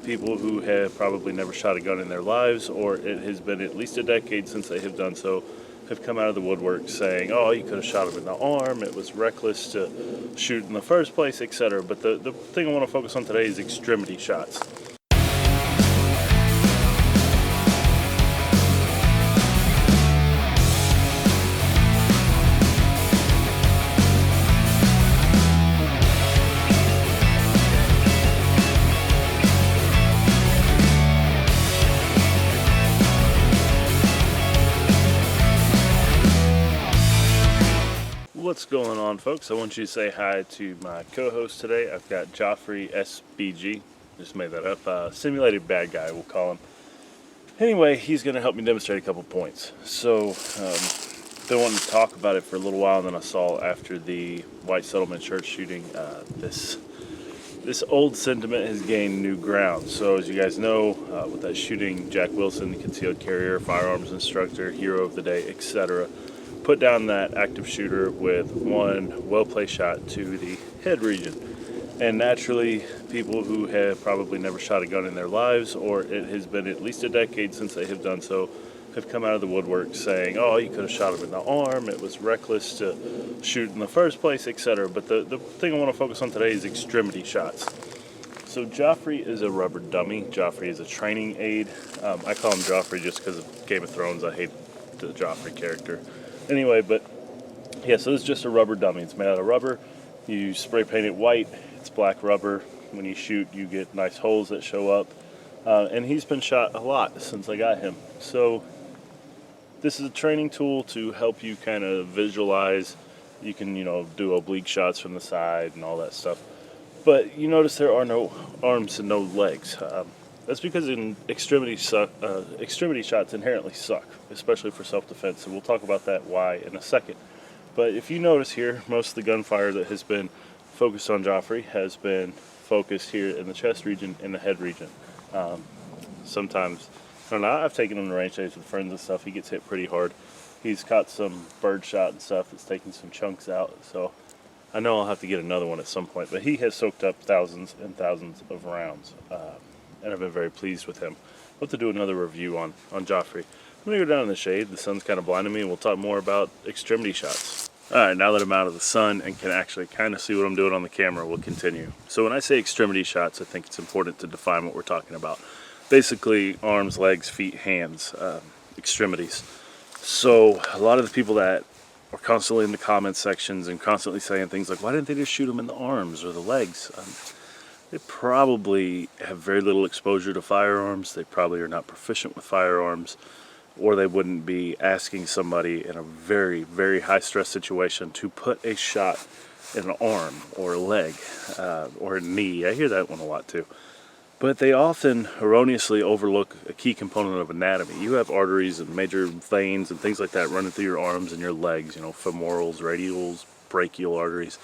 people who have probably never shot a gun in their lives, or it has been at least a decade since they have done so, have come out of the woodwork saying, oh, you could have shot him in the arm, it was reckless to shoot in the first place, etc. But the thing I want to focus on today is extremity shots. What's going on, folks? I want you to say hi to my co-host today. I've got Joffrey SBG, just made that up, simulated bad guy we'll call him. Anyway, he's going to help me demonstrate a couple points. So, been wanting to talk about it for a little while, and then I saw after the White Settlement Church shooting, this old sentiment has gained new ground. So as you guys know, with that shooting, Jack Wilson, the concealed carrier, firearms instructor, hero of the day, etc., put down that active shooter with one well-placed shot to the head region. And naturally, people who have probably never shot a gun in their lives, or it has been at least a decade since they have done so, have come out of the woodwork saying, oh, you could have shot him in the arm, it was reckless to shoot in the first place, etc. But the thing I want to focus on today is extremity shots. So Joffrey is a rubber dummy. Joffrey is a training aid. I call him Joffrey just because of Game of Thrones. I hate the Joffrey character. Anyway, but yeah, so it's just a rubber dummy. It's made out of rubber. You spray paint it white. It's black rubber. When you shoot, you get nice holes that show up. And he's been shot a lot since I got him. So this is a training tool to help you kind of visualize. You can, do oblique shots from the side and all that stuff. But you notice there are no arms and no legs. That's because extremity shots inherently suck, especially for self-defense, and we'll talk about that why in a second. But if you notice here, most of the gunfire that has been focused on Joffrey has been focused here in the chest region and the head region. Sometimes, I don't know, I've taken him to range days with friends and stuff. He gets hit pretty hard. He's caught some bird shot and stuff that's taking some chunks out, so I know I'll have to get another one at some point. But he has soaked up thousands and thousands of rounds. And I've been very pleased with him. I'll have to do another review on Joffrey. I'm going to go down in the shade. The sun's kind of blinding me, and we'll talk more about extremity shots. Alright, now that I'm out of the sun and can actually kind of see what I'm doing on the camera, we'll continue. So when I say extremity shots, I think it's important to define what we're talking about. Basically, arms, legs, feet, hands, extremities. So a lot of the people that are constantly in the comment sections and constantly saying things like, why didn't they just shoot them in the arms or the legs? They probably have very little exposure to firearms. They probably are not proficient with firearms, or they wouldn't be asking somebody in a very, very high stress situation to put a shot in an arm or a leg or a knee. I hear that one a lot too. But they often erroneously overlook a key component of anatomy. You have arteries and major veins and things like that running through your arms and your legs, femorals, radials, brachial arteries.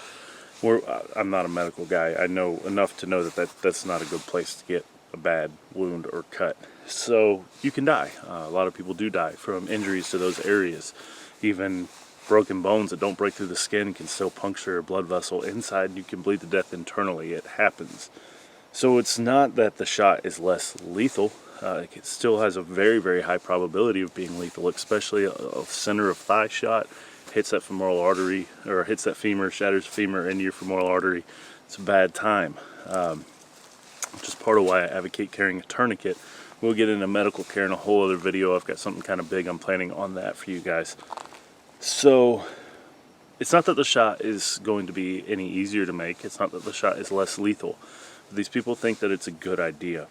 I'm not a medical guy. I know enough to know that's not a good place to get a bad wound or cut. So you can die. A lot of people do die from injuries to those areas. Even broken bones that don't break through the skin can still puncture a blood vessel inside, and you can bleed to death internally. It happens. So it's not that the shot is less lethal. It still has a very, very high probability of being lethal, especially a center of thigh shot. Hits that femoral artery, or hits that femur, shatters the femur into your femoral artery. It's a bad time. Which is part of why I advocate carrying a tourniquet. We'll get into medical care in a whole other video. I've got something kind of big I'm planning on that for you guys. So it's not that the shot is going to be any easier to make. It's not that the shot is less lethal. These people think that it's a good idea.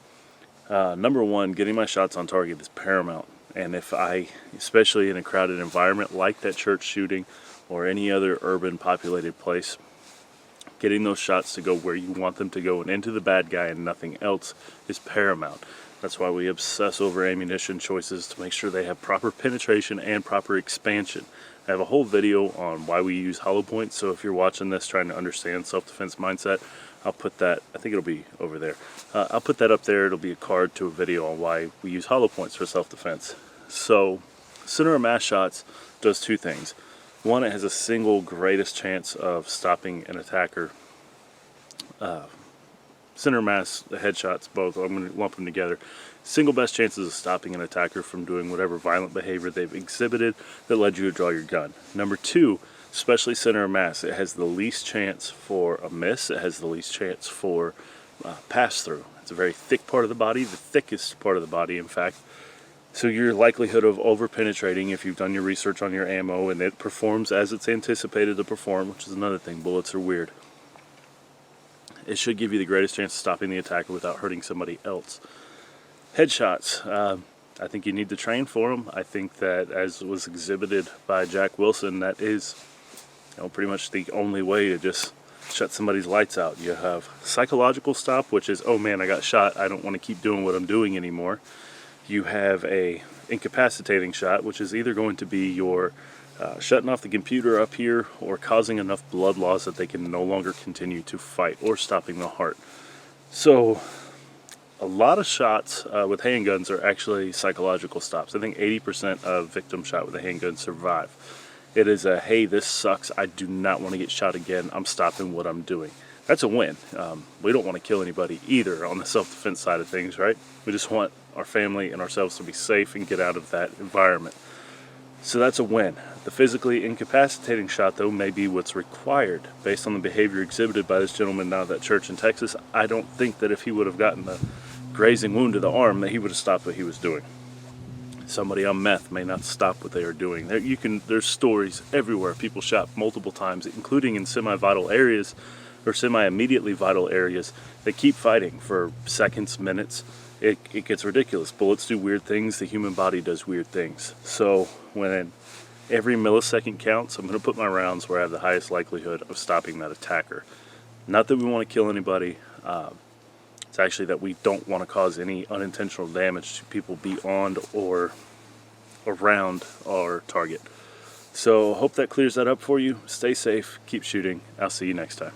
Number one, getting my shots on target is paramount. And if especially in a crowded environment like that church shooting or any other urban populated place, getting those shots to go where you want them to go and into the bad guy and nothing else is paramount. That's why we obsess over ammunition choices to make sure they have proper penetration and proper expansion. I have a whole video on why we use hollow points, so if you're watching this trying to understand self-defense mindset, I'll put that, I think it'll be over there. I'll put that up there. It'll be a card to a video on why we use hollow points for self-defense. So, center of mass shots does two things. One, it has a single greatest chance of stopping an attacker center mass, the headshots, both, I'm going to lump them together. Single best chances of stopping an attacker from doing whatever violent behavior they've exhibited that led you to draw your gun. Number two, especially center of mass, it has the least chance for a miss. It has the least chance for pass through. It's a very thick part of the body, the thickest part of the body, in fact. So your likelihood of over penetrating, if you've done your research on your ammo and it performs as it's anticipated to perform, which is another thing, bullets are weird, it should give you the greatest chance of stopping the attacker without hurting somebody else. Headshots, I think you need to train for them. I think that, as was exhibited by Jack Wilson, that is pretty much the only way to just shut somebody's lights out. You have psychological stop, which is, oh man, I got shot, I don't want to keep doing what I'm doing anymore. You have a incapacitating shot, which is either going to be your shutting off the computer up here or causing enough blood loss that they can no longer continue to fight, or stopping the heart. So a lot of shots with handguns are actually psychological stops. I think 80% of victims shot with a handgun survive. It is a, hey, this sucks, I do not want to get shot again, I'm stopping what I'm doing. That's a win. We don't want to kill anybody either on the self-defense side of things, right? We just want our family and ourselves to be safe and get out of that environment. So that's a win. The physically incapacitating shot, though, may be what's required. Based on the behavior exhibited by this gentleman down at that church in Texas, I don't think that if he would have gotten a grazing wound to the arm that he would have stopped what he was doing. Somebody on meth may not stop what they are doing. There's stories everywhere. People shot multiple times, including in semi-vital areas or semi-immediately vital areas. They keep fighting for seconds, minutes. It gets ridiculous. Bullets do weird things. The human body does weird things. So when every millisecond counts, I'm going to put my rounds where I have the highest likelihood of stopping that attacker. Not that we want to kill anybody. It's actually that we don't want to cause any unintentional damage to people beyond or around our target. So hope that clears that up for you. Stay safe. Keep shooting. I'll see you next time.